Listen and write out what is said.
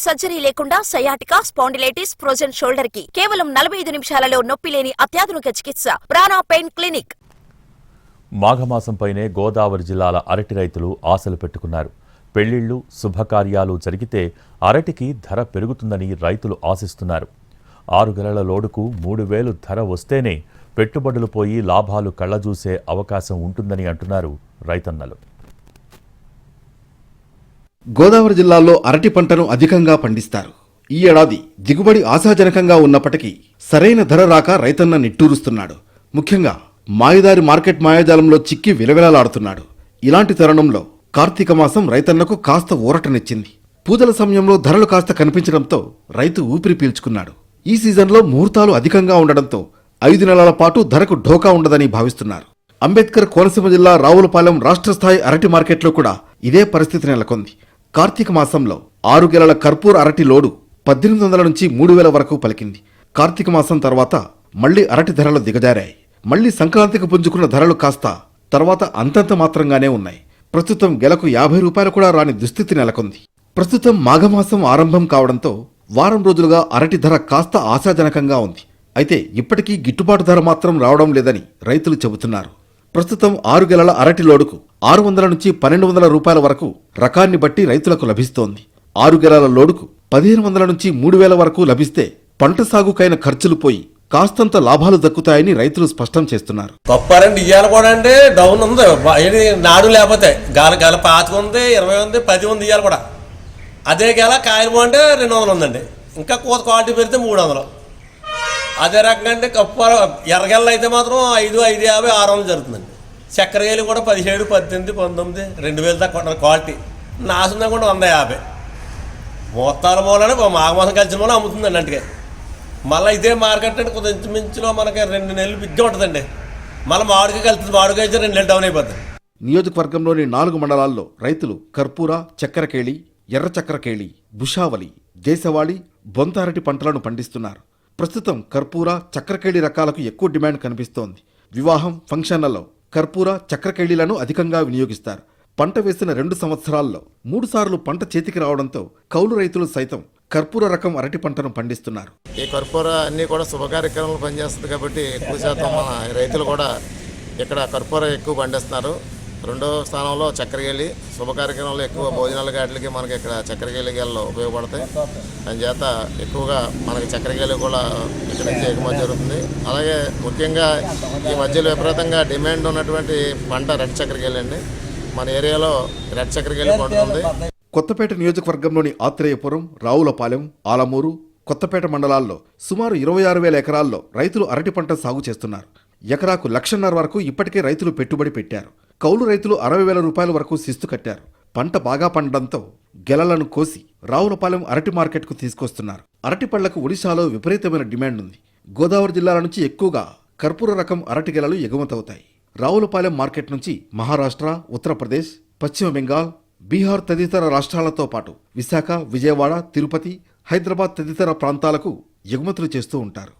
Surgery లేకుండా sciatica, spondylitis, frozen shoulder కి కేవలం 45 నిమిషాలలో నొప్పి లేని అత్యాధునిక చికిత్స ప్రాణ పెయిన్ క్లినిక్. మాఘమాసంపైనే గోదావరి జిల్లాల అరటి రైతులు ఆశలు పెట్టుకున్నారు. పెళ్లిళ్లు, శుభకార్యాలు జరిగితే అరటికి ధర పెరుగుతుందని రైతులు ఆశిస్తున్నారు. 6 గెలల లోడుకు 3,000 ధర వస్తేనే పెట్టుబడులు పోయి లాభాలు కళ్లజూసే అవకాశం ఉంటుందని అంటున్నారు రైతన్నలు. గోదావరి జిల్లాలో అరటి పంటను అధికంగా పండిస్తారు. ఈ ఏడాది దిగుబడి ఆశాజనకంగా ఉన్నప్పటికీ సరైన ధర రాక రైతన్న నిట్టూరుస్తున్నాడు. ముఖ్యంగా మాయదారి మార్కెట్ మాయాజాలంలో చిక్కి విలవిలలాడుతున్నాడు. ఇలాంటి తరుణంలో కార్తీక మాసం రైతన్నకు కాస్త ఊరటనిచ్చింది. పూజల సమయంలో ధరలు కాస్త కనిపించడంతో రైతు ఊపిరి పీల్చుకున్నాడు. ఈ సీజన్లో ముహూర్తాలు అధికంగా ఉండడంతో 5 నెలల పాటు ధరకు ఢోకా ఉండదని భావిస్తున్నారు. అంబేద్కర్ కోనసీమ జిల్లా రావులపాలెం రాష్ట్ర స్థాయి అరటి మార్కెట్లో కూడా ఇదే పరిస్థితి నెలకొంది. కార్తీక మాసంలో 6 గెలల కర్పూర అరటి లోడు 1,800 నుంచి 3,000 వరకు పలికింది. కార్తీక మాసం తర్వాత మళ్లీ అరటి ధరలు దిగజారాయి. మళ్లీ సంక్రాంతికి పుంజుకున్న ధరలు కాస్త తర్వాత అంతంత మాత్రంగానే ఉన్నాయి. ప్రస్తుతం గెలకు 50 రూపాయలు కూడా రాని దుస్థితి నెలకొంది. ప్రస్తుతం మాఘమాసం ఆరంభం కావడంతో వారం రోజులుగా అరటి ధర కాస్త ఆశాజనకంగా ఉంది. అయితే ఇప్పటికీ గిట్టుబాటు ధర మాత్రం రావడం లేదని రైతులు చెబుతున్నారు. ప్రస్తుతం 6 గెలల అరటి లోడుకు 600 నుంచి 1,200 రూపాయల వరకు రకాన్ని బట్టి రైతులకు లభిస్తోంది. 6 గెలల లోడుకు 1,500 నుంచి 3,000 వరకు లభిస్తే పంట సాగుకైన ఖర్చులు పోయి కాస్తంత లాభాలు దక్కుతాయని రైతులు స్పష్టం చేస్తున్నారు. పప్పారండి ఇయ్యాలి కూడా అంటే డౌన్ ఉంది, నాడు లేకపోతే గాల పాతిక ఉంది, 20 ఉంది, 10 ఉంది ఇయ్యాలి కూడా. అదే గెల కాయలు అంటే 200 ఉందండి. ఇంకా కోత క్వాలిటీ పెడితే 300. అదే రకంగా అంటే కప్పార ఎర్రగెల్ల అయితే మాత్రం 5, 550, 600 జరుగుతుందండి. చక్కెరగేలు కూడా 17, 18, 19, 2,000 దాకా క్వాలిటీ. నాశనం కూడా 150. మోత్తాల మూలనే మాఘమాసం కలిసిన మూల అమ్ముతుందండి. అంటే మళ్ళీ ఇదే మార్కెట్ అంటే కొంచెం ఇంచుమించులో మనకి 2 నెలలు బిగ్గా ఉంటుందండి. మళ్ళీ మామిడికాయ కలుతుంది, మామిడికాయ అయితే 2 నెలలు డౌన్ అయిపోతుంది. నియోజకవర్గంలోని 4 మండలాల్లో రైతులు కర్పూర, చక్కెరకేళి, ఎర్ర చక్కెరకేళి, భుషావళి, దేశవాళి, బొంత అరటి పంటలను పండిస్తున్నారు. ప్రస్తుతం కర్పూర, చక్కెరకేళి రకాలకు ఎక్కువ డిమాండ్ కనిపిస్తోంది. వివాహం, ఫంక్షన్లలో కర్పూర, చక్కెరకేళిలను అధికంగా వినియోగిస్తారు. పంట వేసిన 2 సంవత్సరాల్లో 3 సార్లు పంట చేతికి రావడంతో కౌలు రైతులు సైతం కర్పూర రకం అరటి పంటను పండిస్తున్నారు. ఈ కర్పూర అన్ని కూడా శుభ కార్యక్రమాలు పనిచేస్తుంది కాబట్టి ఎక్కువ శాతం మన రైతులు కూడా ఇక్కడ కర్పూర ఎక్కువ పండిస్తున్నారు. 2వ స్థానంలో చక్కెరకేళి. శుభ కార్యక్రమాలు ఎక్కువ భోజనాల గాట్లకి మనకి ఇక్కడ చక్కెరకేళి గెలలు ఉపయోగపడతాయి. అందుచేత ఎక్కువగా మనకి చక్కెరకేళి కూడా ఇక్కడ నుంచి ఎగుమతి జరుగుతుంది. అలాగే ముఖ్యంగా ఈ మధ్యలో విపరీతంగా డిమాండ్ ఉన్నటువంటి పంట రెడ్ చక్కెరకేళి అండి. మన ఏరియాలో రెడ్ చక్కెరకేళి పండుతుంది. కొత్తపేట నియోజకవర్గంలోని ఆత్రేయపురం, రావులపాలెం, ఆలమూరు, కొత్తపేట మండలాల్లో సుమారు 26,000 ఎకరాల్లో రైతులు అరటి పంట సాగు చేస్తున్నారు. ఎకరాకు 1,50,000 వరకు ఇప్పటికే రైతులు పెట్టుబడి పెట్టారు. కౌలు రైతులు 60,000 రూపాయల వరకు శిస్తు కట్టారు. పంట బాగా పండడంతో గెలలను కోసి రావులపాలెం అరటి మార్కెట్కు తీసుకొస్తున్నారు. అరటి పళ్లకు ఒడిశాలో విపరీతమైన డిమాండ్ ఉంది. గోదావరి జిల్లాల నుంచి ఎక్కువగా కర్పూర రకం అరటి గెలలు ఎగుమతవుతాయి. రావులపాలెం మార్కెట్ నుంచి మహారాష్ట్ర, ఉత్తరప్రదేశ్, పశ్చిమ బెంగాల్, బీహార్ తదితర రాష్ట్రాలతో పాటు విశాఖ, విజయవాడ, తిరుపతి, హైదరాబాద్ తదితర ప్రాంతాలకు ఎగుమతులు చేస్తూ ఉంటారు.